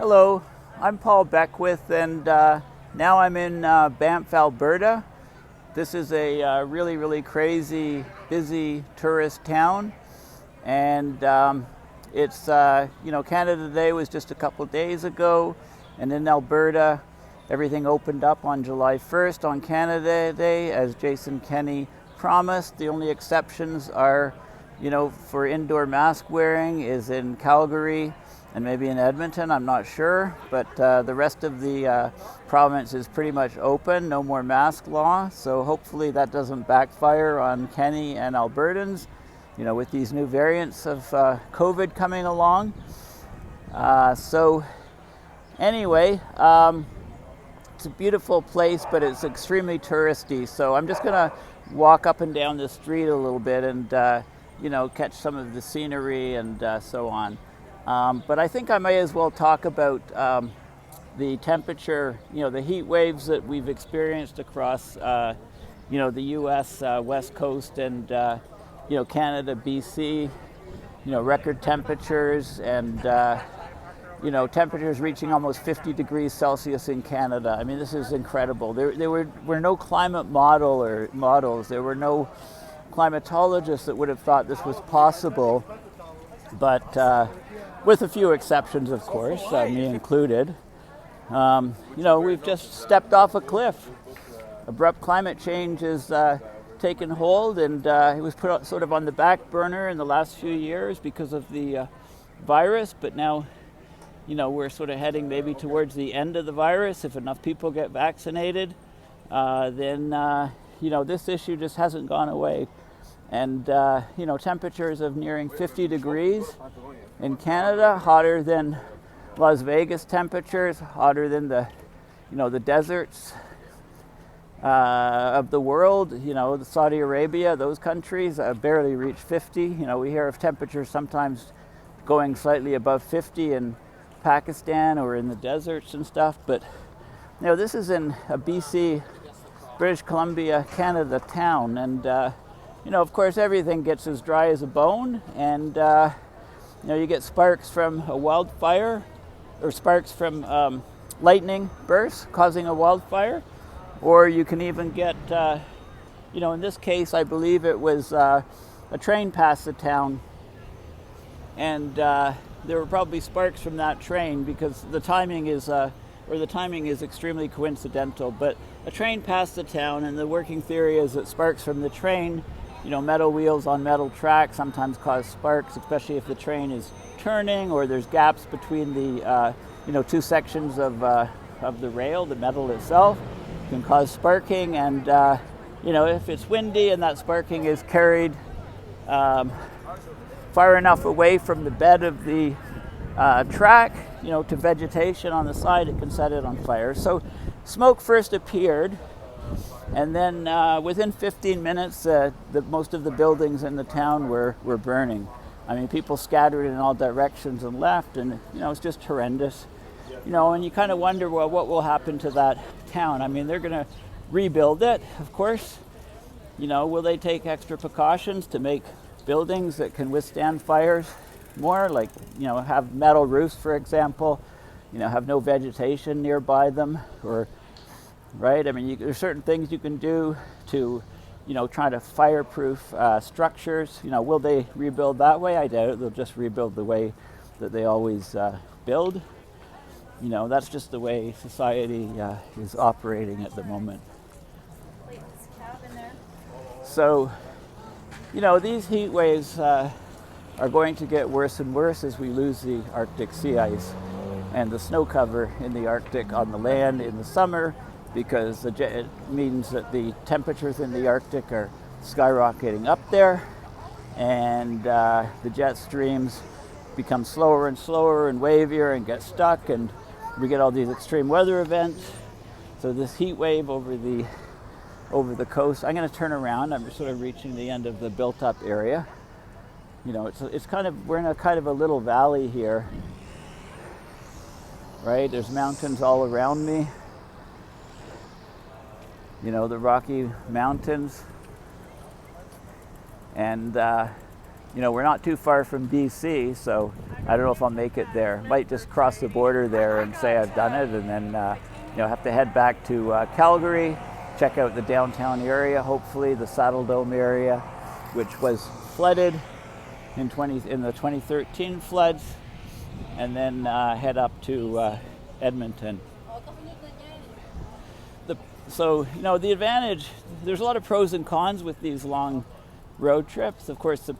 Hello, I'm Paul Beckwith, and now I'm in Banff, Alberta. This is a really crazy, busy tourist town, and it's Canada Day was just a couple days ago, and in Alberta, everything opened up on July 1st on Canada Day, as Jason Kenney promised. The only exceptions are, for indoor mask wearing is in Calgary and maybe in Edmonton, I'm not sure, but the rest of the province is pretty much open, no more mask law, so hopefully that doesn't backfire on Kenney and Albertans, with these new variants of COVID coming along. So anyway, it's a beautiful place, but it's extremely touristy, so I'm just gonna walk up and down the street a little bit and catch some of the scenery and so on. But I think I may as well talk about the temperature, the heat waves that we've experienced across, the U.S. West Coast and, Canada, BC, record temperatures and, temperatures reaching almost 50 degrees Celsius in Canada. I mean, this is incredible. There were no climate models. There were no climatologists that would have thought this was possible, but with a few exceptions, of course, me included. We've just stepped off a cliff. Abrupt climate change has taken hold, and it was put sort of on the back burner in the last few years because of the virus, but now, we're sort of heading maybe towards the end of the virus. If enough people get vaccinated, then, this issue just hasn't gone away. And, temperatures of nearing 50 degrees in Canada, hotter than Las Vegas temperatures, hotter than the deserts of the world, the Saudi Arabia, those countries barely reach 50. We hear of temperatures sometimes going slightly above 50 in Pakistan or in the deserts and stuff, but, this is in a BC, British Columbia, Canada town, and, of course, everything gets as dry as a bone, and you get sparks from a wildfire, or sparks from lightning bursts causing a wildfire, or you can even get, in this case, I believe it was a train passed the town, and there were probably sparks from that train because the timing is extremely coincidental. But a train passed the town, and the working theory is that sparks from the train, metal wheels on metal tracks sometimes cause sparks, especially if the train is turning or there's gaps between the, two sections of the rail, the metal itself, can cause sparking. And, if it's windy and that sparking is carried far enough away from the bed of the track, to vegetation on the side, it can set it on fire. So smoke first appeared, and then within 15 minutes, most of the buildings in the town were burning. I mean, people scattered in all directions and left, and, it's just horrendous. And you kind of wonder, well, what will happen to that town? I mean, they're going to rebuild it, of course. Will they take extra precautions to make buildings that can withstand fires more? Like, have metal roofs, for example, have no vegetation nearby them, or right? I mean, there's certain things you can do to, try to fireproof structures. Will they rebuild that way? I doubt it. They'll just rebuild the way that they always build. That's just the way society is operating at the moment. Wait, is the cab in there? So, these heat waves are going to get worse and worse as we lose the Arctic sea ice and the snow cover in the Arctic on the land in the summer, because it means that the temperatures in the Arctic are skyrocketing up there, and the jet streams become slower and slower and wavier and get stuck, and we get all these extreme weather events. So this heat wave over the coast, I'm going to turn around. I'm just sort of reaching the end of the built-up area. It's kind of, we're in a kind of a little valley here, right? There's mountains all around me. The Rocky Mountains, and we're not too far from BC, so I don't know if I'll make it there. Might just cross the border there and say I've done it, and then have to head back to Calgary, check out the downtown area, hopefully the Saddle Dome area, which was flooded in the 2013 floods, and then head up to Edmonton. The advantage, there's a lot of pros and cons with these long road trips. Of course, the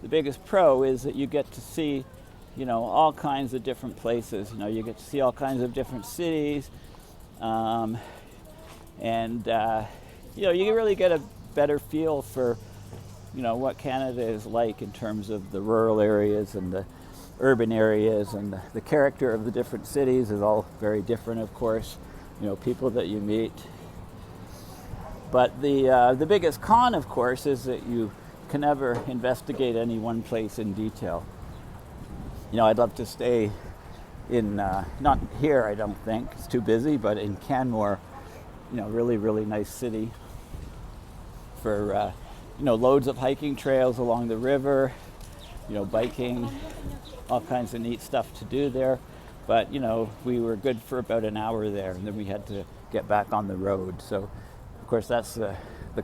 biggest pro is that you get to see, all kinds of different places. You get to see all kinds of different cities, and you really get a better feel for, what Canada is like in terms of the rural areas and the urban areas, and the character of the different cities is all very different, of course. People that you meet. But the biggest con, of course, is that you can never investigate any one place in detail. I'd love to stay in, not here, I don't think, it's too busy, but in Canmore, really, really nice city for, loads of hiking trails along the river, biking, all kinds of neat stuff to do there. But, we were good for about an hour there, and then we had to get back on the road. So, of course, that's the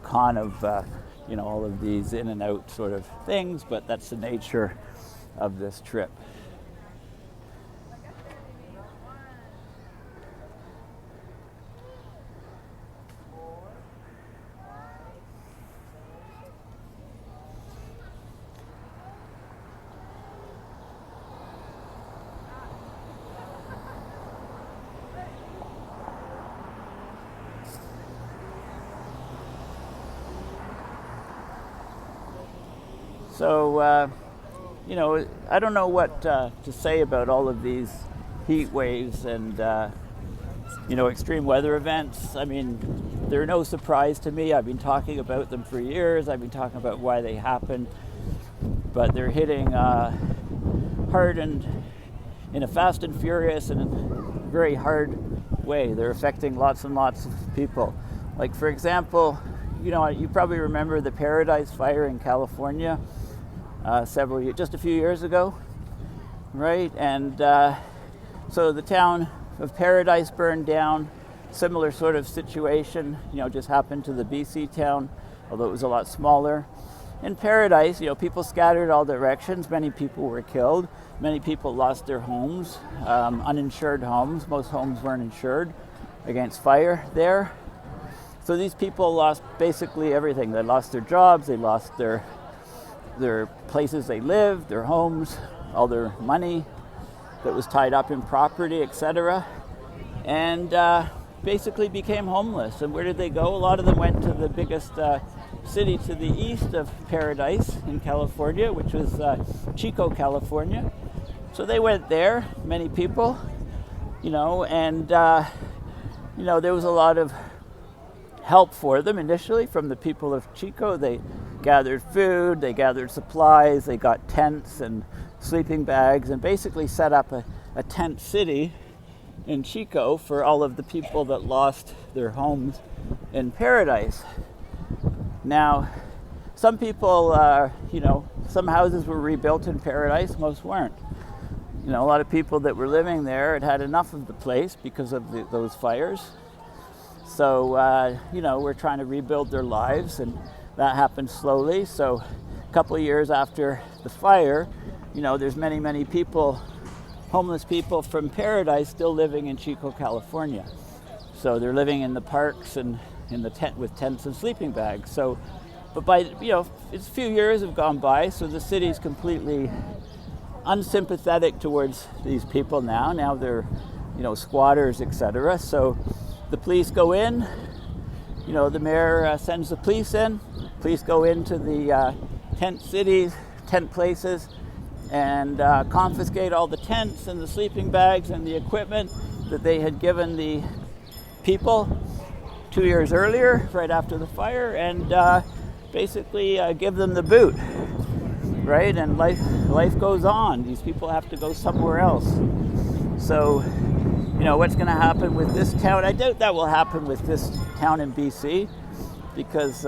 con of, all of these in and out sort of things, but that's the nature of this trip. So, I don't know what to say about all of these heat waves and, extreme weather events. I mean, they're no surprise to me. I've been talking about them for years. I've been talking about why they happen. But they're hitting hard and in a fast and furious and very hard way. They're affecting lots and lots of people. Like, for example, you probably remember the Paradise Fire in California just a few years ago, right? And so the town of Paradise burned down. Similar sort of situation, just happened to the BC town, although it was a lot smaller. In Paradise, people scattered all directions. Many people were killed. Many people lost their homes, uninsured homes. Most homes weren't insured against fire there. So these people lost basically everything. They lost their jobs, they lost their places they lived, their homes, all their money that was tied up in property, etc. And basically became homeless. And where did they go? A lot of them went to the biggest city to the east of Paradise in California, which was Chico, California. So they went there, many people, and there was a lot of help for them initially from the people of Chico. They gathered food, they gathered supplies, they got tents and sleeping bags, and basically set up a tent city in Chico for all of the people that lost their homes in Paradise. Now, some people, some houses were rebuilt in Paradise, most weren't. A lot of people that were living there had enough of the place because of those fires. So, we're trying to rebuild their lives, and that happened slowly. So a couple of years after the fire, there's many, many people, homeless people from Paradise still living in Chico, California. So they're living in the parks and in the tent with tents and sleeping bags. So, but by, it's a few years have gone by, so the city's completely unsympathetic towards these people now. Now they're, squatters, etc. So the police go in, the mayor sends the police in. Police go into the tent cities, tent places, and confiscate all the tents and the sleeping bags and the equipment that they had given the people 2 years earlier, right after the fire, and basically give them the boot, right? And life goes on. These people have to go somewhere else. So, what's going to happen with this town? I doubt that will happen with this town in BC, because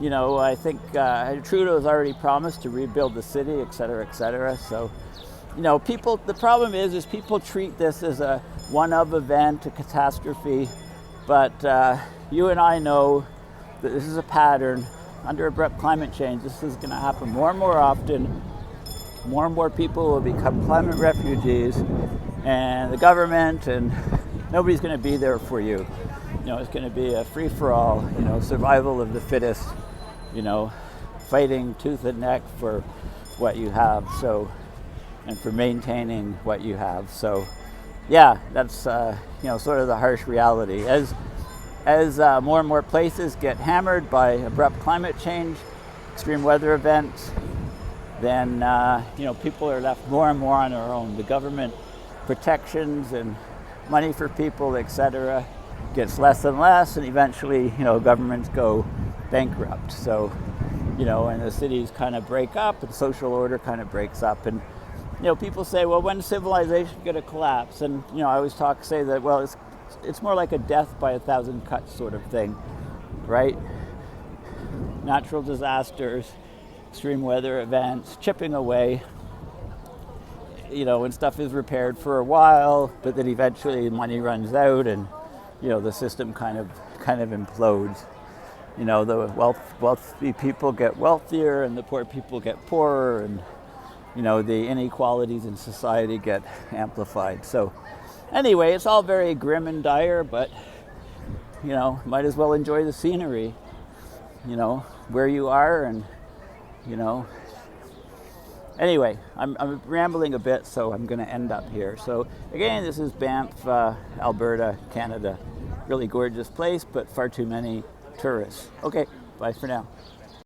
You know, I think Trudeau's already promised to rebuild the city, et cetera, et cetera. So, you know, people, the problem is people treat this as a one-of event, a catastrophe. But you and I know that this is a pattern. Under abrupt climate change, this is going to happen more and more often. More and more people will become climate refugees, and the government and nobody's going to be there for you. You know, it's going to be a free-for-all, you know, survival of the fittest, you know, fighting tooth and neck for what you have, so, and for maintaining what you have. So, yeah, that's, you know, sort of the harsh reality. As more and more places get hammered by abrupt climate change, extreme weather events, then you know, people are left more and more on their own. The government protections and money for people, etc., gets less and less, and eventually, you know, governments go bankrupt. So, you know, and the cities kind of break up, and social order kind of breaks up, and you know, people say, well, when's civilization going to collapse? And you know, I always say that, well, it's more like a death by 1,000 cuts sort of thing, right? Natural disasters, extreme weather events, chipping away, you know, when stuff is repaired for a while, but then eventually money runs out, and you know, the system kind of implodes. You know, the wealthy people get wealthier, and the poor people get poorer, and you know, the inequalities in society get amplified. So anyway, it's all very grim and dire, but you know, might as well enjoy the scenery, you know, where you are. And you know, anyway, I'm rambling a bit, so I'm going to end up here. So again, this is Banff, Alberta, Canada. Really gorgeous place, but far too many tourists. Okay, bye for now.